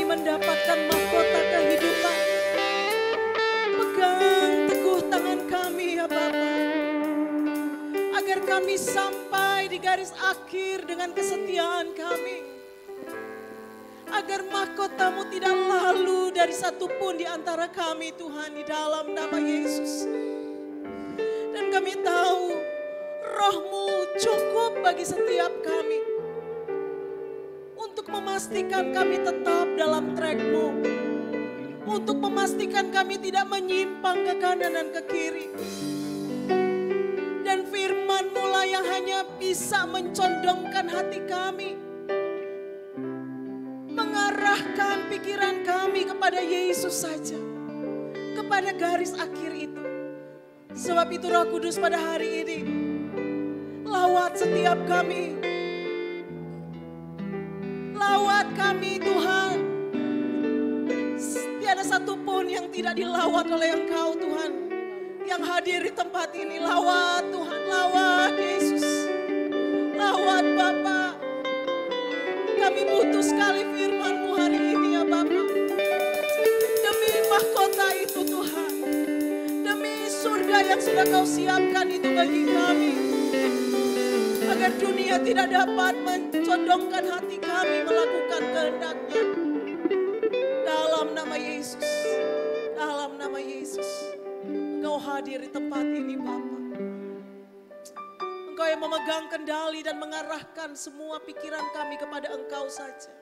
mendapatkan mahkota kehidupan. Pegang teguh tangan kami ya Bapa, agar kami sampai di garis akhir dengan kesetiaan kami. Agar mahkotamu tidak lalu dari satupun di antara kami Tuhan, di dalam nama Yesus. Dan kami tahu Roh-Mu cukup bagi setiap kami untuk memastikan kami tetap dalam track-Mu, untuk memastikan kami tidak menyimpang ke kanan dan ke kiri. Dan firman-Mu lah yang hanya bisa mencondongkan hati kami, mengarahkan pikiran kami kepada Yesus saja, kepada garis akhir itu. Sebab itu Roh Kudus pada hari ini, lawat setiap kami. Lawat kami Tuhan. Tiada satupun yang tidak dilawat oleh Engkau Tuhan, yang hadir di tempat ini. Lawat Tuhan, lawat Yesus, lawat Bapa. Kami butuh sekali firman-Mu hari ini ya Bapa. Demi mahkota itu Tuhan, demi surga yang sudah Kau siapkan itu bagi kami, agar dunia tidak dapat mencondongkan hati kami melakukan kehendak-Nya. Dalam nama Yesus, dalam nama Yesus, Engkau hadir di tempat ini Bapa. Engkau yang memegang kendali dan mengarahkan semua pikiran kami kepada Engkau saja.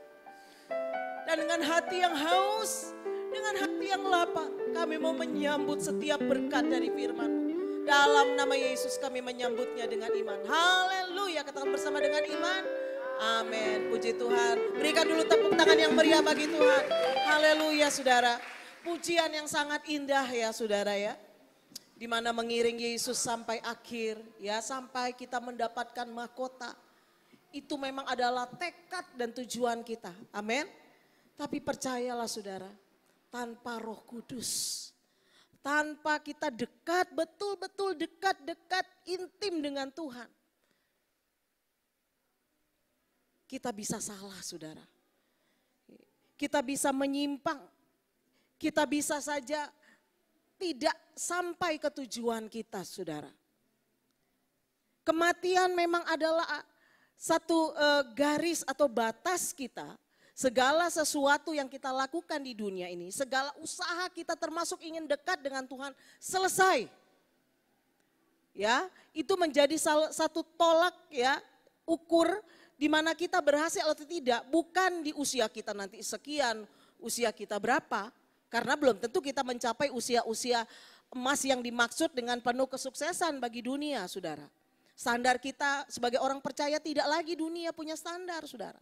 Dan dengan hati yang haus, dengan hati yang lapar, kami mau menyambut setiap berkat dari firman-Mu. Dalam nama Yesus kami menyambutnya dengan iman. Haleluya, katakan bersama dengan iman. Amin, puji Tuhan. Berikan dulu tepuk tangan yang meriah bagi Tuhan. Haleluya saudara. Pujian yang sangat indah ya saudara ya. Di mana mengiring Yesus sampai akhir, ya sampai kita mendapatkan mahkota. Itu memang adalah tekad dan tujuan kita. Amin. Tapi percayalah saudara, tanpa Roh Kudus, tanpa kita dekat, betul-betul dekat intim dengan Tuhan, kita bisa salah saudara. Kita bisa menyimpang, kita bisa saja tidak sampai ke tujuan kita saudara. Kematian memang adalah satu garis atau batas kita. Segala sesuatu yang kita lakukan di dunia ini, segala usaha kita termasuk ingin dekat dengan Tuhan selesai. Ya, itu menjadi satu tolak ya, ukur di mana kita berhasil atau tidak, bukan di usia kita nanti sekian, usia kita berapa. Karena belum tentu kita mencapai usia-usia emas yang dimaksud dengan penuh kesuksesan bagi dunia, saudara. Standar kita sebagai orang percaya tidak lagi dunia punya standar, saudara.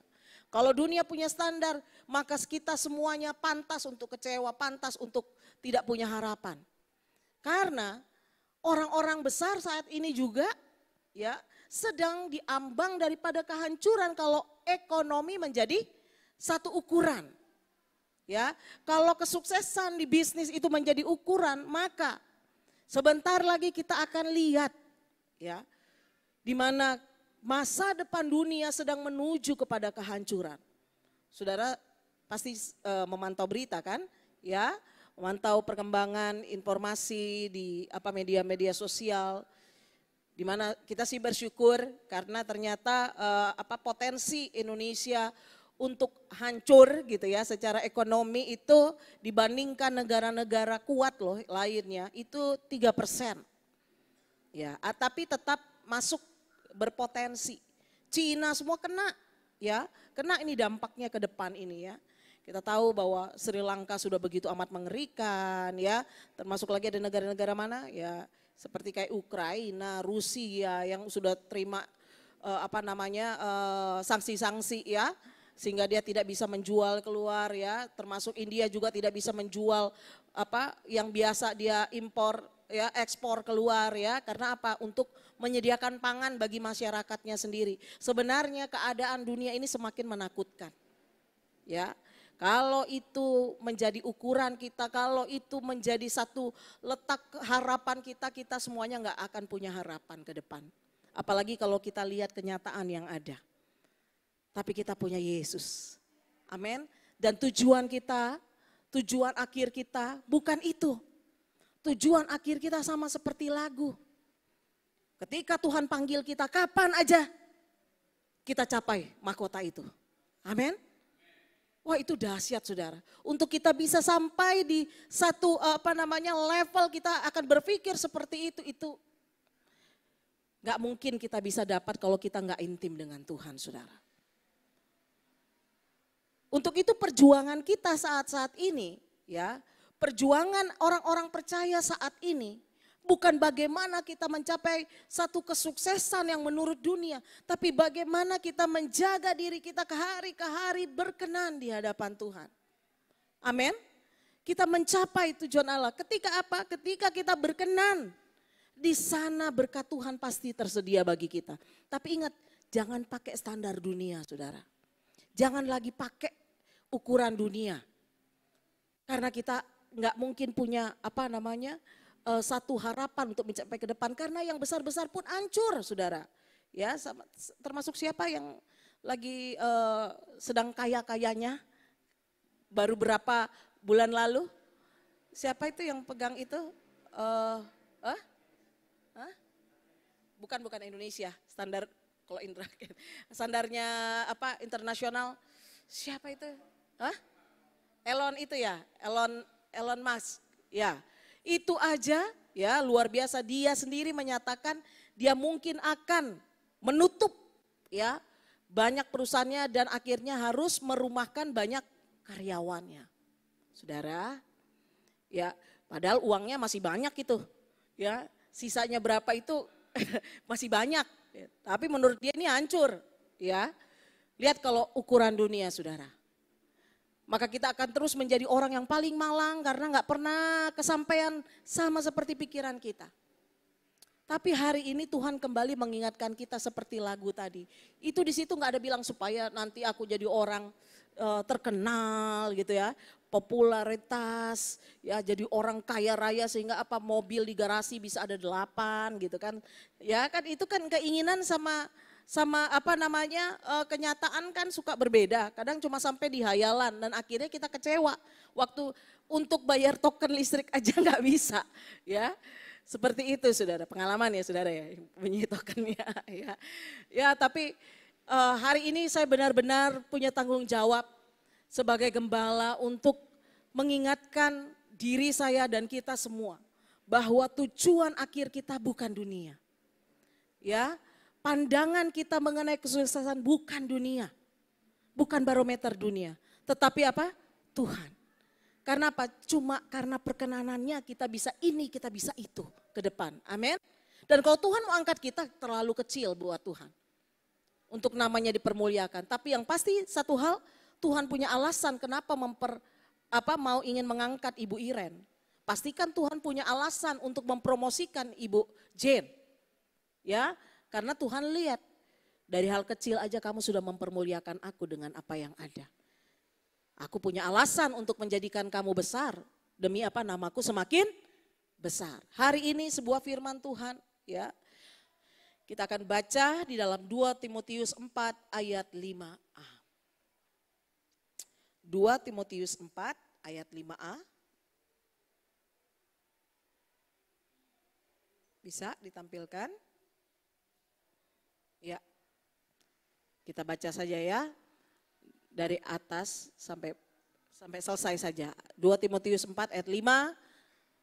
Kalau dunia punya standar, maka kita semuanya pantas untuk kecewa, pantas untuk tidak punya harapan. Karena orang-orang besar saat ini juga ya sedang diambang daripada kehancuran kalau ekonomi menjadi satu ukuran. Ya, kalau kesuksesan di bisnis itu menjadi ukuran, maka sebentar lagi kita akan lihat ya, di mana masa depan dunia sedang menuju kepada kehancuran. Saudara pasti memantau berita kan, ya, memantau perkembangan informasi di media-media sosial, di mana kita sih bersyukur karena ternyata potensi Indonesia untuk hancur gitu ya secara ekonomi itu dibandingkan negara-negara kuat loh lainnya itu 3%. Ya, tapi tetap masuk berpotensi. Cina semua kena ya, kena ini dampaknya ke depan ini ya. Kita tahu bahwa Sri Lanka sudah begitu amat mengerikan ya, termasuk lagi ada negara-negara mana ya seperti kayak Ukraina, Rusia yang sudah terima sanksi-sanksi ya. Sehingga dia tidak bisa menjual keluar ya, termasuk India juga tidak bisa menjual yang biasa dia impor ya, ekspor keluar ya, karena apa? Untuk menyediakan pangan bagi masyarakatnya sendiri. Sebenarnya keadaan dunia ini semakin menakutkan. Ya. Kalau itu menjadi ukuran kita, kalau itu menjadi satu letak harapan kita, kita semuanya nggak akan punya harapan ke depan. Apalagi kalau kita lihat kenyataan yang ada. Tapi kita punya Yesus. Amin. Dan tujuan kita, tujuan akhir kita bukan itu. Tujuan akhir kita sama seperti lagu. Ketika Tuhan panggil kita, kapan aja kita capai mahkota itu. Amin. Wah, itu dahsyat saudara. Untuk kita bisa sampai di satu level kita akan berpikir seperti itu gak mungkin kita bisa dapat kalau kita gak intim dengan Tuhan saudara. Untuk itu perjuangan kita saat-saat ini ya, perjuangan orang-orang percaya saat ini bukan bagaimana kita mencapai satu kesuksesan yang menurut dunia, tapi bagaimana kita menjaga diri kita ke hari berkenan di hadapan Tuhan. Amin. Kita mencapai tujuan Allah. Ketika apa? Ketika kita berkenan, di sana berkat Tuhan pasti tersedia bagi kita. Tapi ingat, jangan pakai standar dunia, saudara. Jangan lagi pakai ukuran dunia. Karena kita nggak mungkin punya satu harapan untuk mencapai ke depan, karena yang besar-besar pun hancur saudara. Ya, termasuk siapa yang lagi sedang kaya-kayanya baru berapa bulan lalu? Siapa itu yang pegang itu? Bukan Indonesia, standar kalau Indra, standarnya internasional. Siapa itu? Elon itu ya, Elon Musk. Ya. Itu aja ya luar biasa, dia sendiri menyatakan dia mungkin akan menutup ya banyak perusahaannya dan akhirnya harus merumahkan banyak karyawannya. Saudara, ya padahal uangnya masih banyak itu. Ya, sisanya berapa itu masih banyak. Ya, tapi menurut dia ini hancur, ya. Lihat kalau ukuran dunia, saudara. Maka kita akan terus menjadi orang yang paling malang karena nggak pernah kesampaian sama seperti pikiran kita. Tapi hari ini Tuhan kembali mengingatkan kita seperti lagu tadi. Itu di situ nggak ada bilang supaya nanti aku jadi orang terkenal gitu ya, popularitas, ya jadi orang kaya raya sehingga mobil di garasi bisa ada 8 gitu kan. Ya kan itu kan keinginan sama kenyataan kan suka berbeda. Kadang cuma sampai di hayalan dan akhirnya kita kecewa. Waktu untuk bayar token listrik aja nggak bisa, ya. Seperti itu saudara, pengalaman ya saudara ya, bunyi tokennya ya. Ya tapi hari ini saya benar-benar punya tanggung jawab sebagai gembala untuk mengingatkan diri saya dan kita semua bahwa tujuan akhir kita bukan dunia. Ya. Pandangan kita mengenai kesuksesan bukan dunia, bukan barometer dunia, tetapi apa? Tuhan. Karena apa? Cuma karena perkenanannya kita bisa ini, kita bisa itu ke depan. Amin. Dan kalau Tuhan mau angkat kita, terlalu kecil buat Tuhan. Untuk namanya dipermuliakan. Tapi yang pasti satu hal, Tuhan punya alasan kenapa mau ingin mengangkat Ibu Iren. Pastikan Tuhan punya alasan untuk mempromosikan Ibu Jane. Ya. Karena Tuhan lihat, dari hal kecil aja kamu sudah mempermuliakan aku dengan apa yang ada. Aku punya alasan untuk menjadikan kamu besar. Demi apa? Namaku semakin besar. Hari ini sebuah firman Tuhan ya. Kita akan baca di dalam 2 Timotius 4 ayat 5a. 2 Timotius 4 ayat 5a. Bisa ditampilkan? Ya, kita baca saja ya, dari atas sampai selesai saja. 2 Timotius 4 ayat 5,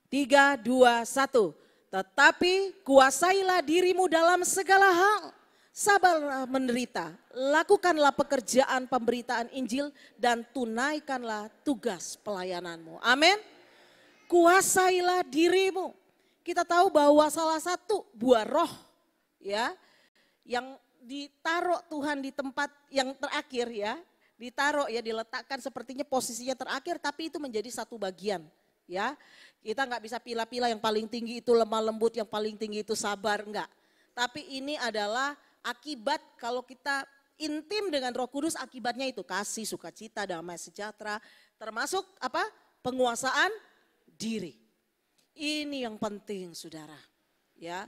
3, 2, 1. Tetapi kuasailah dirimu dalam segala hal, sabarlah menderita, lakukanlah pekerjaan pemberitaan Injil dan tunaikanlah tugas pelayananmu. Amin. Kuasailah dirimu. Kita tahu bahwa salah satu buah roh ya, yang ditaruh Tuhan di tempat yang terakhir ya, ditaruh ya, diletakkan sepertinya posisinya terakhir, tapi itu menjadi satu bagian ya. Kita nggak bisa pilih-pilih yang paling tinggi itu lemah lembut, yang paling tinggi itu sabar, enggak. Tapi ini adalah akibat kalau kita intim dengan Roh Kudus, akibatnya itu kasih, sukacita, damai sejahtera, termasuk apa? Penguasaan diri. Ini yang penting saudara ya.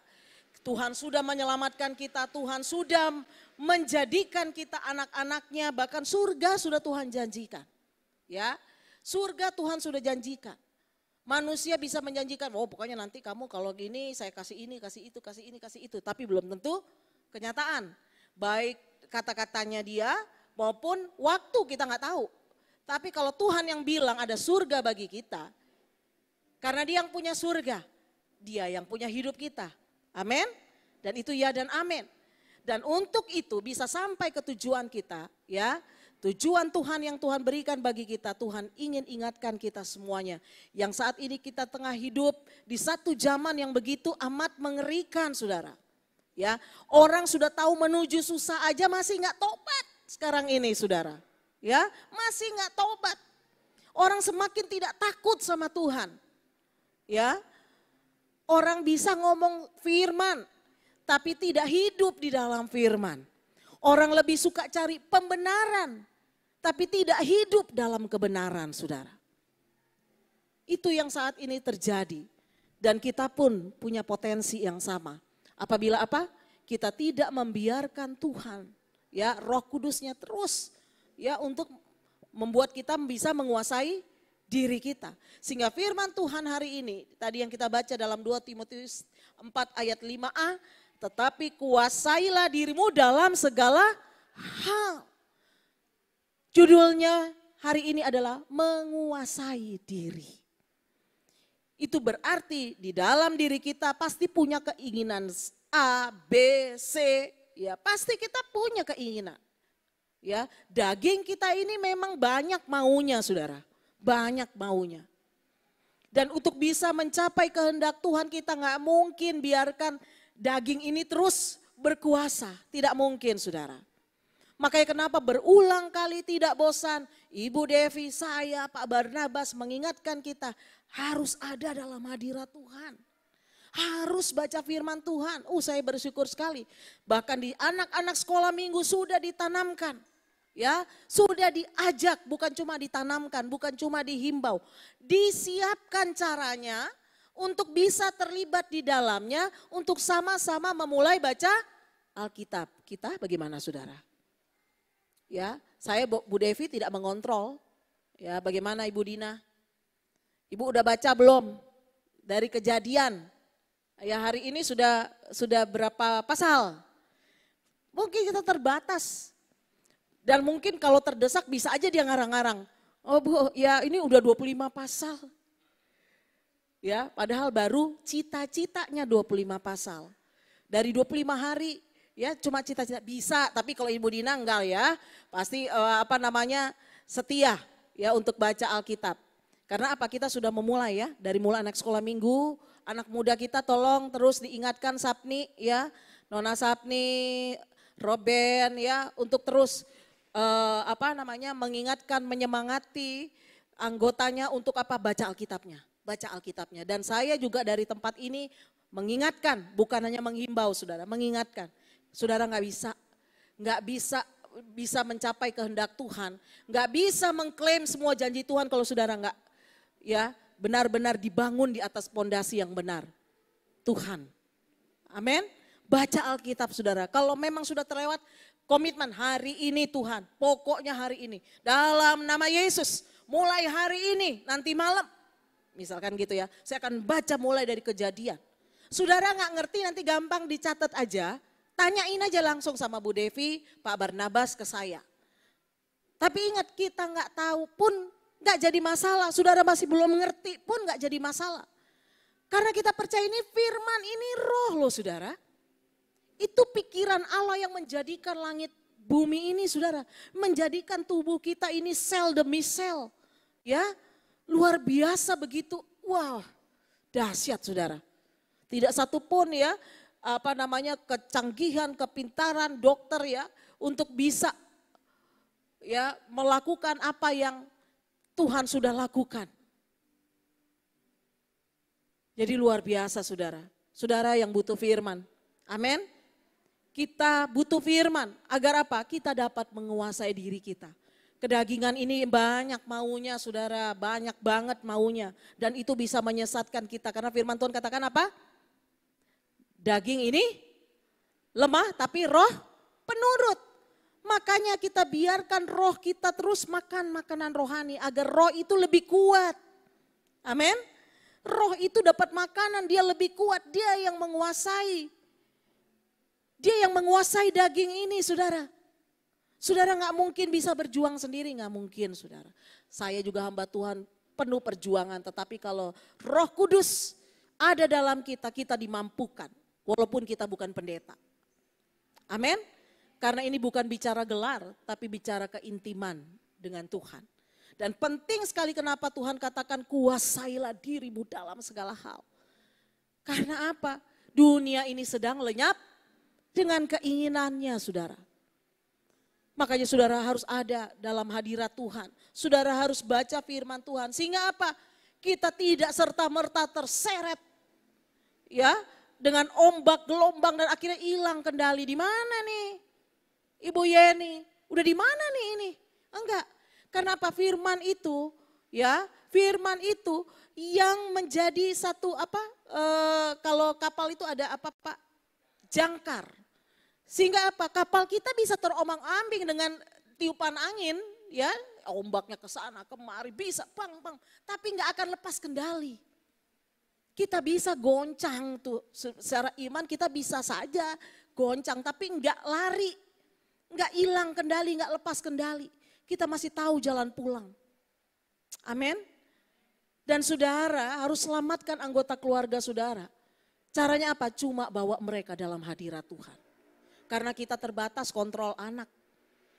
Tuhan sudah menyelamatkan kita, Tuhan sudah menjadikan kita anak-anaknya, bahkan surga sudah Tuhan janjikan. Ya, surga Tuhan sudah janjikan. Manusia bisa menjanjikan, oh pokoknya nanti kamu kalau gini saya kasih ini, kasih itu, kasih ini, kasih itu. Tapi belum tentu kenyataan. Baik kata-katanya dia maupun waktu kita nggak tahu. Tapi kalau Tuhan yang bilang ada surga bagi kita, karena dia yang punya surga, dia yang punya hidup kita. Amin. Dan itu ya dan amin. Dan untuk itu bisa sampai ke tujuan kita, ya. Tujuan Tuhan yang Tuhan berikan bagi kita, Tuhan ingin ingatkan kita semuanya. Yang saat ini kita tengah hidup di satu zaman yang begitu amat mengerikan, saudara. Ya, orang sudah tahu menuju susah aja masih nggak tobat sekarang ini, saudara. Ya, masih nggak tobat. Orang semakin tidak takut sama Tuhan. Ya, orang bisa ngomong firman, tapi tidak hidup di dalam firman. Orang lebih suka cari pembenaran, tapi tidak hidup dalam kebenaran, saudara. Itu yang saat ini terjadi. Dan kita pun punya potensi yang sama. Apabila apa? Kita tidak membiarkan Tuhan, ya, Roh Kudusnya terus, ya, untuk membuat kita bisa menguasai diri kita. Sehingga firman Tuhan hari ini, tadi yang kita baca dalam 2 Timotius 4 ayat 5a, tetapi kuasailah dirimu dalam segala hal. Judulnya hari ini adalah menguasai diri. Itu berarti di dalam diri kita pasti punya keinginan A, B, C, ya pasti kita punya keinginan. Ya, daging kita ini memang banyak maunya, saudara. Banyak maunya. Dan untuk bisa mencapai kehendak Tuhan kita nggak mungkin biarkan daging ini terus berkuasa. Tidak mungkin, saudara. Makanya kenapa berulang kali tidak bosan Ibu Devi, saya, Pak Barnabas mengingatkan kita harus ada dalam hadirat Tuhan. Harus baca firman Tuhan. Saya bersyukur sekali. Bahkan di anak-anak sekolah minggu sudah ditanamkan. Ya, sudah diajak, bukan cuma ditanamkan, bukan cuma dihimbau. Disiapkan caranya untuk bisa terlibat di dalamnya, untuk sama-sama memulai baca Alkitab. Kita bagaimana, saudara? Ya, saya Bu Devi tidak mengontrol. Ya, bagaimana Ibu Dina? Ibu udah baca belum? Dari Kejadian. Ya, hari ini sudah berapa pasal? Mungkin kita terbatas. Dan mungkin kalau terdesak bisa aja dia ngarang-ngarang. Oh Bu, ya ini udah 25 pasal. Ya, padahal baru cita-citanya 25 pasal. Dari 25 hari. Ya, cuma cita-cita bisa, tapi kalau Ibu Dina enggak ya, pasti setia ya untuk baca Alkitab. Karena apa? Kita sudah memulai ya, dari mulai anak sekolah minggu, anak muda kita tolong terus diingatkan Sapni ya, Nona Sapni, Roben ya, untuk terus mengingatkan, menyemangati anggotanya untuk apa? Baca Alkitabnya. Dan saya juga dari tempat ini mengingatkan, bukan hanya menghimbau, saudara, mengingatkan. Saudara nggak bisa mencapai kehendak Tuhan, nggak bisa mengklaim semua janji Tuhan kalau saudara nggak ya benar-benar dibangun di atas pondasi yang benar, Tuhan. Amin. Baca Alkitab, saudara. Kalau memang sudah terlewat, komitmen hari ini Tuhan, pokoknya hari ini dalam nama Yesus, mulai hari ini nanti malam, misalkan gitu ya, saya akan baca mulai dari Kejadian. Saudara nggak ngerti nanti gampang dicatat aja. Tanyain aja langsung sama Bu Devi, Pak Barnabas ke saya. Tapi ingat, kita nggak tahu pun nggak jadi masalah. Saudara masih belum ngerti pun nggak jadi masalah. Karena kita percaya ini firman, ini roh loh, saudara. Itu pikiran Allah yang menjadikan langit bumi ini, saudara. Menjadikan tubuh kita ini sel demi sel. Ya, luar biasa begitu. Wah, dahsyat, saudara. Tidak satu pun ya, kecanggihan, kepintaran dokter ya untuk bisa ya melakukan apa yang Tuhan sudah lakukan. Jadi luar biasa, saudara. Saudara yang butuh firman. Amin. Kita butuh firman agar apa? Kita dapat menguasai diri kita. Kedagingan ini banyak maunya, saudara, banyak banget maunya, dan itu bisa menyesatkan kita karena firman Tuhan katakan apa? Daging ini lemah tapi roh penurut. Makanya kita biarkan roh kita terus makan makanan rohani agar roh itu lebih kuat. Amin. Roh itu dapat makanan, dia lebih kuat, dia yang menguasai. Dia yang menguasai daging ini, saudara. Saudara gak mungkin bisa berjuang sendiri, gak mungkin saudara. Saya juga hamba Tuhan penuh perjuangan, tetapi kalau Roh Kudus ada dalam kita, kita dimampukan. Walaupun kita bukan pendeta. Amin. Karena ini bukan bicara gelar, tapi bicara keintiman dengan Tuhan. Dan penting sekali kenapa Tuhan katakan kuasailah dirimu dalam segala hal. Karena apa? Dunia ini sedang lenyap dengan keinginannya, saudara. Makanya saudara harus ada dalam hadirat Tuhan. Saudara harus baca firman Tuhan. Sehingga apa? Kita tidak serta-merta terseret ya dengan ombak, gelombang dan akhirnya hilang kendali. Di mana nih Ibu Yeni? Udah di mana nih ini? Enggak. Karena apa? Firman itu ya, firman itu yang menjadi satu apa? Kalau kapal itu ada apa Pak? Jangkar. Sehingga apa? Kapal kita bisa terombang-ambing dengan tiupan angin, ya, ombaknya ke sana kemari bisa, pang. Tapi nggak akan lepas kendali. Kita bisa goncang tuh, secara iman kita bisa saja goncang, tapi nggak lari, nggak hilang kendali, nggak lepas kendali. Kita masih tahu jalan pulang. Amin. Dan saudara harus selamatkan anggota keluarga saudara. Caranya apa? Cuma bawa mereka dalam hadirat Tuhan. Karena kita terbatas kontrol anak.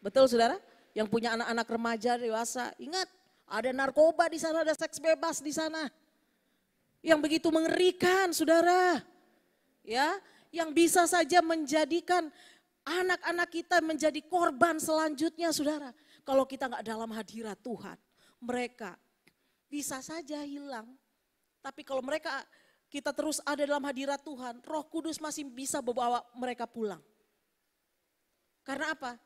Betul saudara? Yang punya anak-anak remaja dewasa. Ingat, ada narkoba di sana, ada seks bebas di sana. Yang begitu mengerikan saudara. Ya, yang bisa saja menjadikan anak-anak kita menjadi korban selanjutnya saudara. Kalau kita nggak dalam hadirat Tuhan, mereka bisa saja hilang. Tapi kalau kita terus ada dalam hadirat Tuhan, Roh Kudus masih bisa membawa mereka pulang. Karena apa?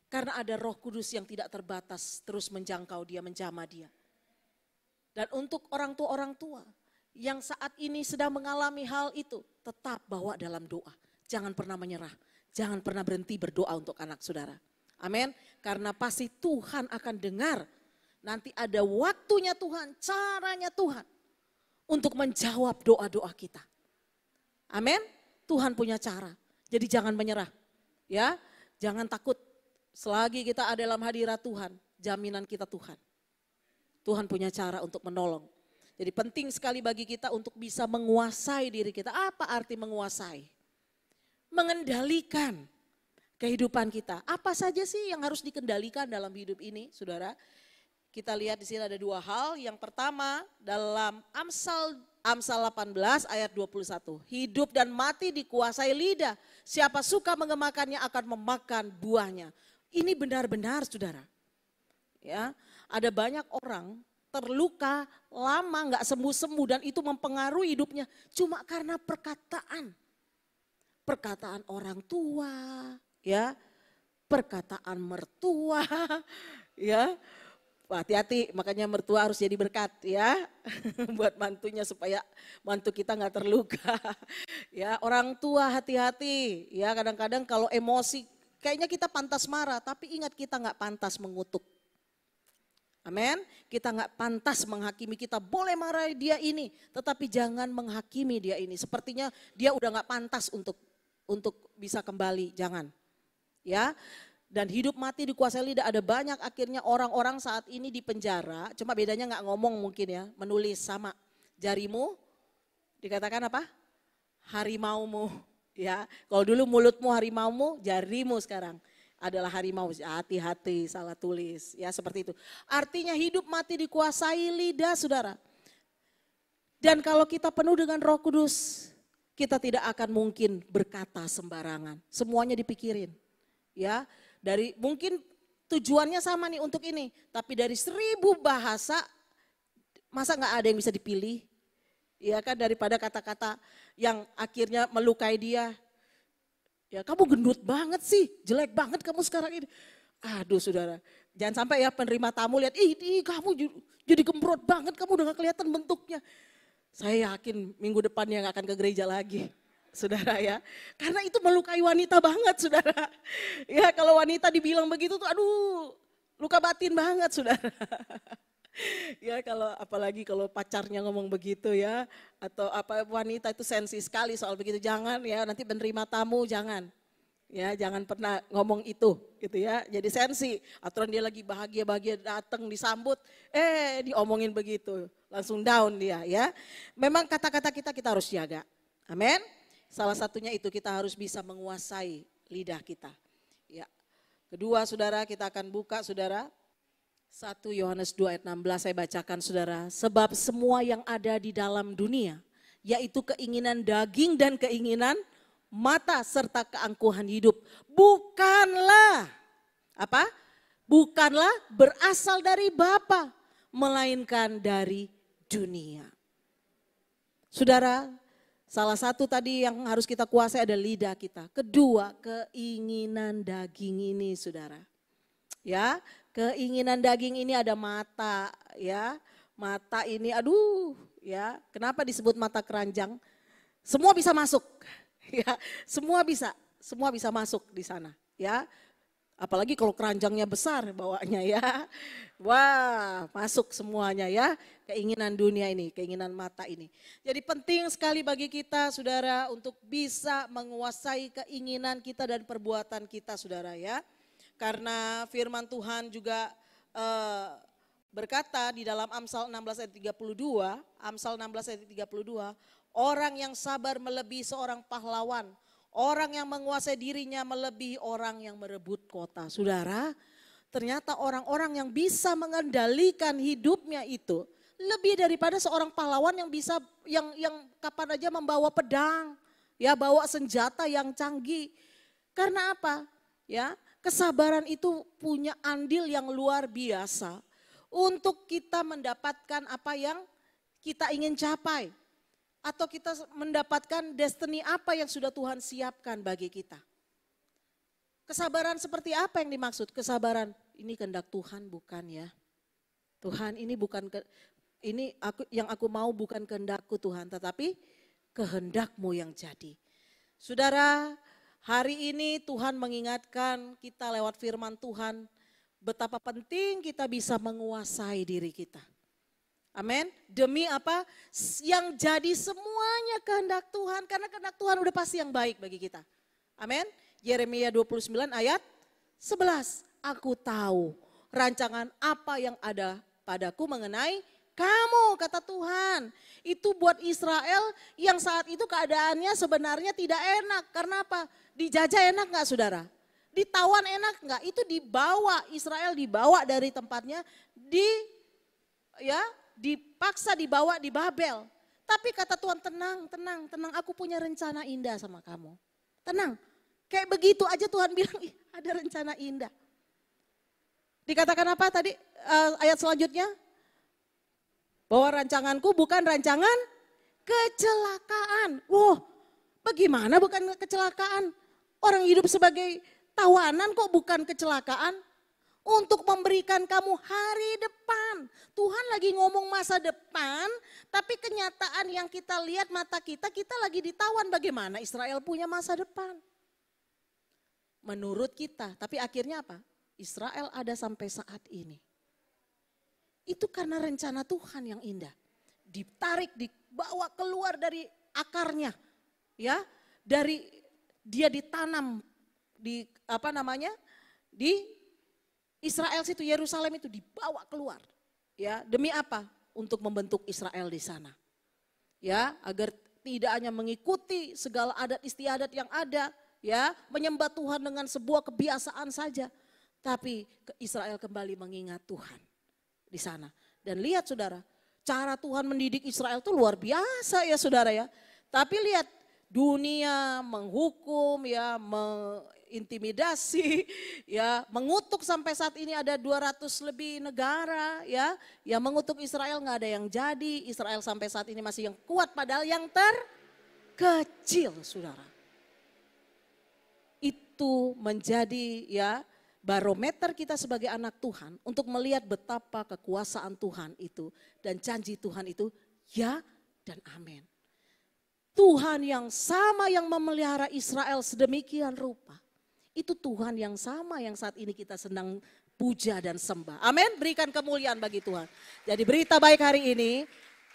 Karena ada Roh Kudus yang tidak terbatas terus menjangkau dia, menjamah dia. Dan untuk orang tua yang saat ini sedang mengalami hal itu, tetap bawa dalam doa. Jangan pernah menyerah, jangan pernah berhenti berdoa untuk anak saudara. Amin. Karena pasti Tuhan akan dengar. Nanti ada waktunya Tuhan, caranya Tuhan untuk menjawab doa-doa kita. Amin. Tuhan punya cara. Jadi jangan menyerah. Ya, jangan takut. Selagi kita ada dalam hadirat Tuhan, jaminan kita Tuhan. Tuhan punya cara untuk menolong. Jadi penting sekali bagi kita untuk bisa menguasai diri kita. Apa arti menguasai? Mengendalikan kehidupan kita. Apa saja sih yang harus dikendalikan dalam hidup ini, saudara? Kita lihat di sini ada dua hal. Yang pertama dalam Amsal 18 ayat 21. Hidup dan mati dikuasai lidah. Siapa suka mengemakannya akan memakan buahnya. Ini benar-benar saudara. Ya, ada banyak orang terluka lama nggak sembuh-sembuh dan itu mempengaruhi hidupnya cuma karena perkataan. Perkataan orang tua, ya, perkataan mertua, ya. Hati-hati, makanya mertua harus jadi berkat ya, buat mantunya supaya mantu kita nggak terluka. Ya, orang tua hati-hati, ya kadang-kadang kalau emosi, kayaknya kita pantas marah, tapi ingat kita nggak pantas mengutuk. Amin, kita nggak pantas menghakimi, kita boleh marah dia ini, tetapi jangan menghakimi dia ini. Sepertinya dia udah nggak pantas untuk bisa kembali, jangan. Ya, dan hidup mati dikuasai lidah. Ada banyak akhirnya orang-orang saat ini di penjara, cuma bedanya nggak ngomong mungkin ya, menulis sama. Jarimu dikatakan apa? Harimaumu. Ya, kalau dulu mulutmu harimaumu, jarimu sekarang adalah harimau. Hati-hati salah tulis, ya seperti itu. Artinya hidup mati dikuasai lidah, saudara. Dan kalau kita penuh dengan Roh Kudus, kita tidak akan mungkin berkata sembarangan. Semuanya dipikirin. Ya, dari mungkin tujuannya sama nih untuk ini, tapi dari 1000 bahasa masa nggak ada yang bisa dipilih? Ya kan, daripada kata-kata yang akhirnya melukai dia. Ya, kamu gendut banget sih, jelek banget kamu sekarang ini. Aduh saudara, jangan sampai ya penerima tamu lihat, ih kamu jadi gembrot banget, kamu udah gak kelihatan bentuknya. Saya yakin minggu depannya gak akan ke gereja lagi. saudara ya. Karena itu melukai wanita banget, saudara. Ya kalau wanita dibilang begitu tuh aduh luka batin banget, saudara. Ya kalau apalagi kalau pacarnya ngomong begitu ya. Atau apa wanita itu sensi sekali soal begitu. Jangan ya nanti menerima tamu, jangan. Ya jangan pernah ngomong itu gitu ya. Jadi sensi. Aturan dia lagi bahagia-bahagia datang disambut. Diomongin begitu. Langsung down dia ya. Memang kata-kata kita harus jaga. Amin. Salah satunya itu kita harus bisa menguasai lidah kita. Ya. Kedua saudara kita akan buka saudara. 1 Yohanes 2 ayat 16 saya bacakan saudara. Sebab semua yang ada di dalam dunia. Yaitu keinginan daging dan keinginan mata serta keangkuhan hidup bukanlah apa? Bukanlah berasal dari Bapa, melainkan dari dunia. Saudara, salah satu tadi yang harus kita kuasai ada lidah kita. Kedua, keinginan daging ini, saudara. Ya, keinginan daging ini ada mata, ya. Mata ini aduh, ya. Kenapa disebut mata keranjang? Semua bisa masuk. Ya, semua bisa masuk di sana, ya. Apalagi kalau keranjangnya besar bawanya ya. Wah, masuk semuanya ya. Keinginan dunia ini, keinginan mata ini. Jadi penting sekali bagi kita saudara untuk bisa menguasai keinginan kita dan perbuatan kita saudara ya. Karena firman Tuhan juga berkata di dalam Amsal 16 ayat 32, Amsal 16 ayat 32, orang yang sabar melebihi seorang pahlawan, orang yang menguasai dirinya melebihi orang yang merebut kota. Saudara, ternyata orang-orang yang bisa mengendalikan hidupnya itu lebih daripada seorang pahlawan yang bisa yang kapan aja membawa pedang, ya bawa senjata yang canggih. Karena apa? Ya, kesabaran itu punya andil yang luar biasa untuk kita mendapatkan apa yang kita ingin capai. Atau kita mendapatkan destiny apa yang sudah Tuhan siapkan bagi kita. Kesabaran seperti apa yang dimaksud? Kesabaran ini kehendak Tuhan bukan ya. Tuhan ini bukan yang aku mau bukan kehendakku Tuhan, tetapi kehendak-Mu yang jadi. Saudara, hari ini Tuhan mengingatkan kita lewat firman Tuhan betapa penting kita bisa menguasai diri kita. Amin. Demi apa? Yang jadi semuanya kehendak Tuhan. Karena kehendak Tuhan udah pasti yang baik bagi kita. Amin. Yeremia 29 ayat 11. Aku tahu rancangan apa yang ada padaku mengenai kamu, kata Tuhan. Itu buat Israel yang saat itu keadaannya sebenarnya tidak enak. Karena apa? Dijajah enak gak saudara? Ditawan enak gak? Itu dibawa, Israel dibawa dari tempatnya dipaksa dibawa di Babel. Tapi kata Tuhan tenang, aku punya rencana indah sama kamu. Tenang, kayak begitu aja Tuhan bilang ada rencana indah. Dikatakan apa tadi ayat selanjutnya? Bahwa rancanganku bukan rancangan kecelakaan. Wah, bagaimana bukan kecelakaan? Orang hidup sebagai tawanan kok bukan kecelakaan? Untuk memberikan kamu hari depan. Tuhan lagi ngomong masa depan, tapi kenyataan yang kita lihat mata kita lagi ditawan. Bagaimana Israel punya masa depan? Menurut kita, tapi akhirnya apa? Israel ada sampai saat ini. Itu karena rencana Tuhan yang indah. Ditarik, dibawa keluar dari akarnya. Ya, dari dia ditanam di di Israel situ, Yerusalem itu dibawa keluar. Ya, demi apa? Untuk membentuk Israel di sana. Ya, agar tidak hanya mengikuti segala adat istiadat yang ada, ya, menyembah Tuhan dengan sebuah kebiasaan saja, tapi Israel kembali mengingat Tuhan di sana. Dan lihat saudara, cara Tuhan mendidik Israel itu luar biasa ya saudara ya. Tapi lihat dunia menghukum ya, intimidasi, ya, mengutuk sampai saat ini ada 200 lebih negara, ya, yang mengutuk Israel nggak ada yang jadi. Israel sampai saat ini masih yang kuat, padahal yang terkecil, saudara. Itu menjadi ya barometer kita sebagai anak Tuhan untuk melihat betapa kekuasaan Tuhan itu dan janji Tuhan itu ya dan amin. Tuhan yang sama yang memelihara Israel sedemikian rupa. Itu Tuhan yang sama yang saat ini kita sedang puja dan sembah. Amin, berikan kemuliaan bagi Tuhan. Jadi berita baik hari ini,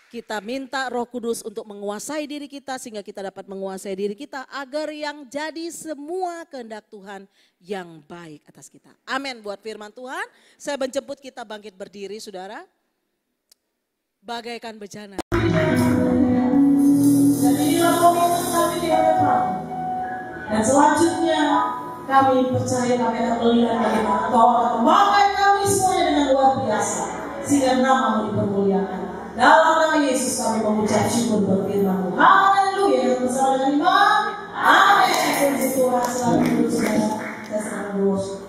kita minta Roh Kudus untuk menguasai diri kita sehingga kita dapat menguasai diri kita agar yang jadi semua kehendak Tuhan yang baik atas kita. Amin, buat firman Tuhan. Saya menjemput kita bangkit berdiri saudara. Bagaikan bejana. Dan inilah komitmen kami di hadapan. Dan selanjutnya kami percaya kami akan melihat bagaimana Kau akan memakai kami semuanya dengan luar biasa. Sehingga nama-Mu dipermuliakan. Dalam nama Yesus kami mengucap syukur berfirman-Mu. Haleluya. Yang bersama dengan iman. Amin. Puji Tuhan selalu hidup saudara. Saya selalu bersyukur.